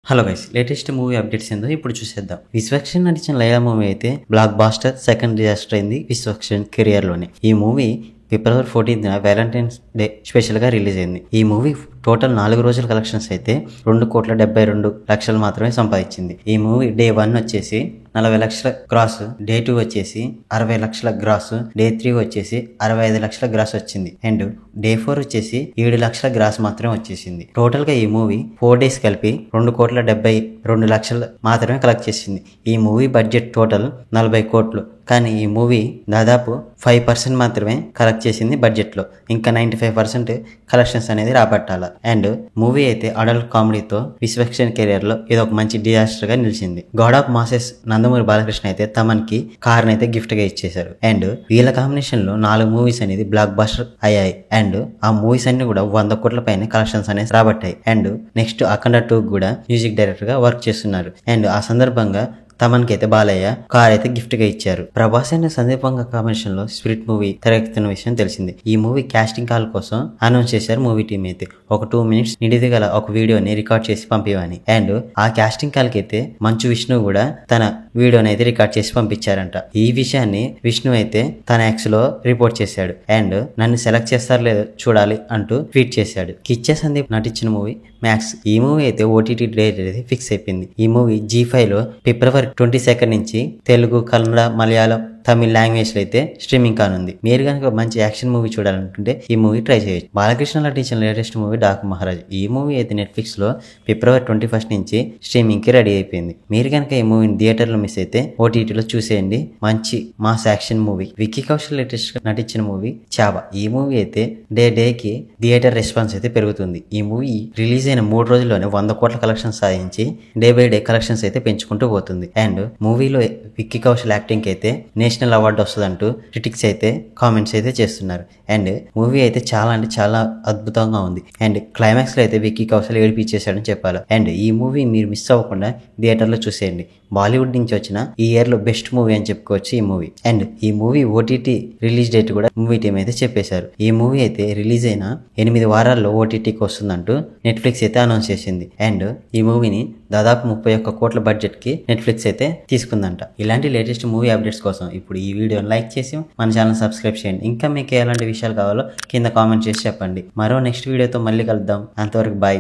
Hello guys, latest movie updates ఏందో ఇప్పుడు చూసేద్దాం. విశ్వక్సేన్ నటించిన లైలా మూవీ అయితే బ్లాక్ బాస్టర్ సెకండ్ డిజాస్టర్ అయింది విశ్వక్సేన్ కెరియర్ లోనే. ఈ మూవీ ఫిబ్రవరి 14th వ్యాలంటైన్స్ డే స్పెషల్ గా రిలీజ్ అయింది. ఈ మూవీ టోటల్ 4 రోజుల కలెక్షన్స్ అయితే 2,72,00,000 మాత్రమే సంపాదించింది. ఈ మూవీ డే 1 వచ్చేసి 40 లక్షల గ్రాస్, డే 2 వచ్చేసి 60 లక్షల గ్రాస్, డే 3 వచ్చేసి 65 లక్షల గ్రాస్ వచ్చింది. అండ్ డే 4 వచ్చేసి 7 లక్షల గ్రాస్ మాత్రమే వచ్చేసింది. టోటల్ గా ఈ మూవీ 4 days కలిపి 2,72,00,000 మాత్రమే కలెక్ట్ చేసింది. ఈ మూవీ బడ్జెట్ టోటల్ 40 కోట్లు. కానీ ఈ మూవీ దాదాపు 5% మాత్రమే కలెక్ట్ చేసింది బడ్జెట్ లో. ఇంకా 95% కలెక్షన్స్ అనేది రాబట్టాల. అండ్ మూవీ అయితే అడల్ట్ కామెడీతో విశ్వక్సేన్ కెరియర్ లో ఇది ఒక మంచి డిజాస్టర్ గా నిలిచింది. God of masses Nandamuri Balakrishna అయితే తమన్కి కార్ అయితే గిఫ్ట్ గా ఇచ్చేశారు. అండ్ వీళ్ళ కాంబినేషన్ లో 4 మూవీస్ అనేది బ్లాక్ బస్టర్ అయ్యాయి. అండ్ ఆ మూవీస్ అన్ని కూడా 100 కోట్ల పైన కలెక్షన్స్ అనేది రాబట్టాయి. అండ్ నెక్స్ట్ అఖండ 2 కూడా మ్యూజిక్ డైరెక్టర్ గా వర్క్ చేస్తున్నారు. అండ్ ఆ సందర్భంగా తమన్కి అయితే బాలయ్య కార్ అయితే గిఫ్ట్ గా ఇచ్చారు. ప్రభాస్ అండ్ సందీపంగా కాంబినేషన్ లో స్పిరిట్ మూవీ తెరకెక్కుతున్న విషయం తెలిసింది. ఈ మూవీ కాస్టింగ్ కాల్ కోసం అనౌన్స్ చేశారు మూవీ టీం అయితే. ఒక 2 minutes నిడిది గల ఒక వీడియోని రికార్డ్ చేసి పంపివని. అండ్ ఆ కాస్టింగ్ కాల్ కి అయితే మంచు విష్ణు కూడా తన వీడియోని అయితే రికార్డ్ చేసి పంపించారంట. ఈ విషయాన్ని విష్ణు అయితే తన ఎక్స్ లో రిపోర్ట్ చేశాడు. అండ్ నన్ను సెలెక్ట్ చేస్తారో లేదో చూడాలి అంటూ ట్వీట్ చేశాడు. కిచ్చే సందీప్ నటించిన మూవీ మ్యాక్స్. ఈ మూవీ అయితే ఓటీటీ డేట్ అయితే ఫిక్స్ అయిపోయింది. ఈ మూవీ G5 లో ఫిబ్రవరి 22 నుంచి తెలుగు, కన్నడ, మలయాళం, తమిళ లాంగ్వేజ్ లో అయితే స్ట్రీమింగ్ కానుంది. మీరు కనుక మంచి యాక్షన్ మూవీ చూడాలనుకుంటే ఈ మూవీ ట్రై చేయొచ్చు. బాలకృష్ణ నటించిన లేటెస్ట్ మూవీ డాకు మహారాజ్. ఈ మూవీ అయితే నెట్ఫ్లిక్స్ లో ఫిబ్రవరి 21 నుంచి స్ట్రీమింగ్ కి రెడీ అయిపోయింది. మీరు కనుక ఈ మూవీని థియేటర్ లో మిస్ అయితే ఓటీటీలో చూసేయండి. మంచి mass action movie. Vicky Kaushal latest గా నటించిన మూవీ చావా. ఈ మూవీ అయితే డే కి థియేటర్ రెస్పాన్స్ అయితే పెరుగుతుంది. ఈ మూవీ రిలీజ్ అయిన 3 రోజుల్లోనే 100 కోట్ల కలెక్షన్స్ సాధించి డే బై డే కలెక్షన్స్ అయితే పెంచుకుంటూ పోతుంది. అండ్ మూవీలో విక్కీ కౌశల్ యాక్టింగ్ అయితే నేషనల్ అవార్డు వస్తుందంటూ క్రిటిక్స్ అయితే కామెంట్స్ అయితే చేస్తున్నారు. అండ్ మూవీ అయితే చాలా అంటే చాలా అద్భుతంగా ఉంది. అండ్ క్లైమాక్స్ లో అయితే విక్కీ కౌశల్ ఏడిపించేశాడని చెప్పాలి. అండ్ ఈ మూవీ మీరు మిస్ అవ్వకుండా థియేటర్ లో చూసేయండి. బాలీవుడ్ నుంచి వచ్చిన ఈ ఇయర్ లో బెస్ట్ మూవీ అని చెప్పుకోవచ్చు ఈ మూవీ. అండ్ ఈ మూవీ ఓటీటీ రిలీజ్ డేట్ కూడా మూవీ టీం అయితే చెప్పేశారు. ఈ మూవీ అయితే రిలీజ్ అయిన 8 వారాల్లో ఓటీటీకి వస్తుందంటూ నెట్ఫ్లిక్స్ అయితే అనౌన్స్ చేసింది. అండ్ ఈ మూవీని దాదాపు 31 కోట్ల బడ్జెట్ కి నెట్ఫ్లిక్స్ అయితే తీసుకుందంట. ఇలాంటి లేటెస్ట్ మూవీ అప్డేట్స్ కోసం ఇప్పుడు ఈ వీడియోని లైక్ చేసి మన ఛానల్ సబ్స్క్రైబ్ చేయండి. ఇంకా మీకు ఎలాంటి విషయాలు కావాలో కింద కామెంట్ చేసి చెప్పండి. మరో నెక్స్ట్ వీడియోతో మళ్ళీ కలుద్దాం. అంతవరకు బాయ్.